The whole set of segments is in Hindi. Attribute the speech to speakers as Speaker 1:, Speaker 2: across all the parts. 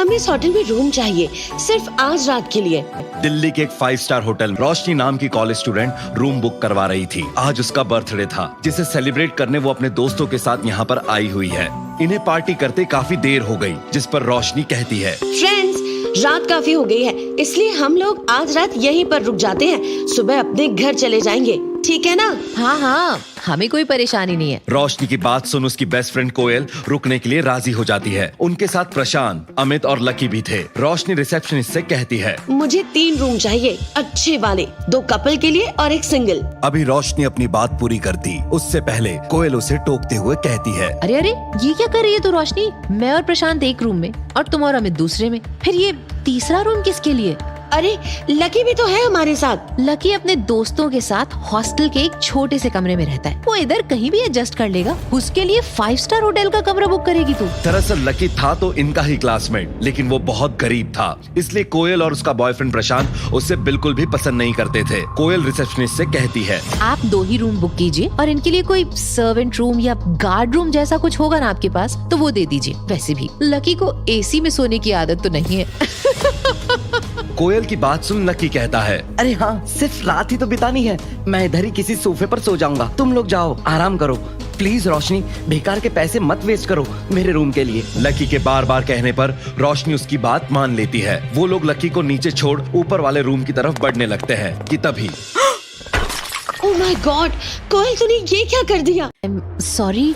Speaker 1: हमें इस होटल में रूम चाहिए, सिर्फ आज रात के लिए।
Speaker 2: दिल्ली के एक 5 स्टार होटल रोशनी नाम की कॉलेज स्टूडेंट रूम बुक करवा रही थी। आज उसका बर्थडे था, जिसे सेलिब्रेट करने वो अपने दोस्तों के साथ यहाँ पर आई हुई है। इन्हें पार्टी करते काफी देर हो गई, जिस पर रोशनी कहती है,
Speaker 1: फ्रेंड्स, रात काफी हो गई है, इसलिए हम लोग आज रात यहीं पर रुक जाते हैं। सुबह अपने घर चले जाएंगे, ठीक है ना?
Speaker 3: हाँ हाँ, हमें कोई परेशानी नहीं है।
Speaker 2: रोशनी की बात सुन उसकी बेस्ट फ्रेंड कोयल रुकने के लिए राजी हो जाती है। उनके साथ प्रशांत, अमित और लकी भी थे। रोशनी रिसेप्शनिस्ट से कहती है,
Speaker 1: मुझे 3 रूम चाहिए, अच्छे वाले, 2 कपल के लिए और 1 सिंगल।
Speaker 2: अभी रोशनी अपनी बात पूरी करती उससे पहले कोयल उसे टोकते हुए कहती है,
Speaker 3: अरे अरे, ये क्या कर रही है तू रोशनी? मैं और प्रशांत एक रूम में और तुम और अमित दूसरे में, फिर ये तीसरा रूम किसके लिए?
Speaker 1: अरे लकी भी तो है हमारे साथ।
Speaker 3: लकी अपने दोस्तों के साथ हॉस्टल के एक छोटे से कमरे में रहता है, वो इधर कहीं भी एडजस्ट कर लेगा। उसके लिए 5 स्टार होटल का कमरा बुक करेगी तू?
Speaker 2: दरअसल लकी था तो इनका ही क्लासमेट, लेकिन वो बहुत गरीब था, इसलिए कोयल और उसका बॉयफ्रेंड प्रशांत उससे बिल्कुल भी पसंद नहीं करते थे। कोयल रिसेप्शनिस्ट से कहती है,
Speaker 3: आप 2 ही रूम बुक कीजिए और इनके लिए कोई सर्वेंट रूम या गार्ड रूम जैसा कुछ होगा ना आपके पास तो वो दे दीजिए। वैसे भी लकी को एसी में सोने की आदत तो नहीं है।
Speaker 2: कोयल की बात सुन लकी कहता है,
Speaker 4: अरे हाँ, सिर्फ रात ही तो बितानी है, मैं इधर ही किसी सोफे पर सो जाऊंगा। तुम लोग जाओ, आराम करो। प्लीज रोशनी, बेकार के पैसे मत वेस्ट करो मेरे रूम के लिए।
Speaker 2: लकी के बार बार कहने पर रोशनी उसकी बात मान लेती है। वो लोग लकी को नीचे छोड़ ऊपर वाले रूम की तरफ बढ़ने लगते हैं कि तभी
Speaker 1: ओह माय गॉड, कोयल तूने ये क्या कर दिया?
Speaker 3: सॉरी,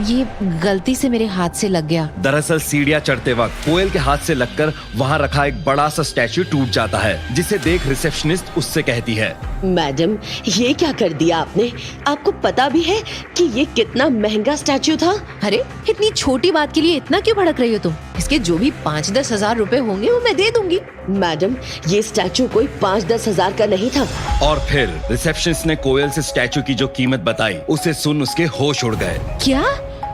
Speaker 3: ये गलती से मेरे हाथ से लग गया।
Speaker 2: दरअसल सीढ़ियाँ चढ़ते वक्त कोयल के हाथ से लगकर वहाँ रखा एक बड़ा सा स्टैचू टूट जाता है, जिसे देख रिसेप्शनिस्ट उससे कहती है,
Speaker 1: मैडम, ये क्या कर दिया आपने? आपको पता भी है कि ये कितना महंगा स्टैचू था?
Speaker 3: अरे इतनी छोटी बात के लिए इतना क्यों भड़क रही हो तुम? इसके जो भी 5-10 हजार रुपए होंगे वो मैं दे दूंगी।
Speaker 1: मैडम, ये स्टैचू कोई 5-10 हजार का नहीं था।
Speaker 2: और फिर रिसेप्शनिस्ट ने कोयल से स्टैचू की जो कीमत बताई, उसे सुन उसके होश उड़ गए।
Speaker 3: क्या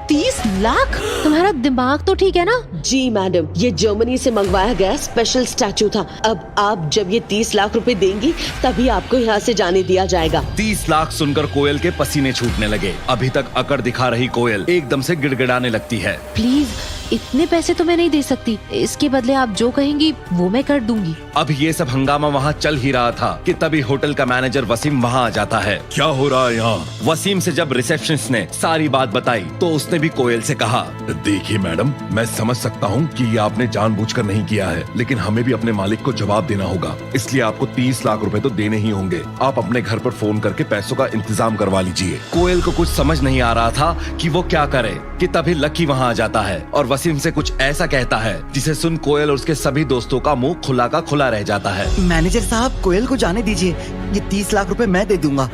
Speaker 3: 30 लाख? तुम्हारा दिमाग तो ठीक है ना?
Speaker 1: जी मैडम, ये जर्मनी से मंगवाया गया स्पेशल स्टैचू था। अब आप जब ये 30 लाख रुपए देंगी तभी आपको यहाँ से जाने दिया जाएगा।
Speaker 2: 30 लाख सुनकर कोयल के पसीने छूटने लगे। अभी तक अकड़ दिखा रही कोयल एकदम से गिड़गिड़ाने लगती है।
Speaker 3: प्लीज, इतने पैसे तो मैं नहीं दे सकती, इसके बदले आप जो कहेंगी वो मैं कर दूंगी।
Speaker 2: अब ये सब हंगामा वहाँ चल ही रहा था कि तभी होटल का मैनेजर वसीम वहाँ आ जाता है। क्या हो रहा है यहाँ? वसीम से जब रिसेप्शनिस्ट ने सारी बात बताई तो उसने भी कोयल से कहा,
Speaker 5: देखिए मैडम, मैं समझ सकता हूँ कि ये आपने जानबूझकर नहीं किया है, लेकिन हमें भी अपने मालिक को जवाब देना होगा, इसलिए आपको 30 लाख रुपए तो देने ही होंगे। आप अपने घर पर फोन करके पैसों का इंतजाम करवा लीजिए।
Speaker 2: कोयल को कुछ समझ नहीं आ रहा था कि वो क्या करे कि तभी लकी वहाँ आ जाता है और वसीम से कुछ ऐसा कहता है जिसे सुन कोयल और उसके सभी दोस्तों का मुंह खुला का खुला रह जाता है।
Speaker 4: मैनेजर साहब, कोयल को जाने दीजिए, ये 30 लाख रुपए मैं दे दूंगा।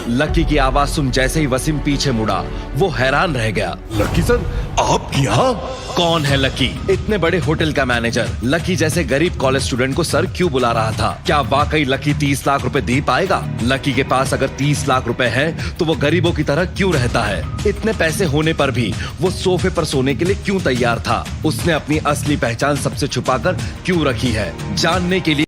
Speaker 2: लकी की आवाज सुन जैसे ही वसीम पीछे मुड़ा, वो हैरान रह गया।
Speaker 5: लकी सर, आप यहाँ?
Speaker 2: कौन है लकी? इतने बड़े होटल का मैनेजर लकी जैसे गरीब कॉलेज स्टूडेंट को सर क्यों बुला रहा था? क्या वाकई लकी 30 लाख रुपए दे पाएगा? लकी के पास अगर 30 लाख रुपए हैं, तो वो गरीबों की तरह क्यों रहता है? इतने पैसे होने पर भी वो सोफे पर सोने के लिए क्यों तैयार था? उसने अपनी असली पहचान सबसे छुपाकर क्यों रखी है? जानने के लिए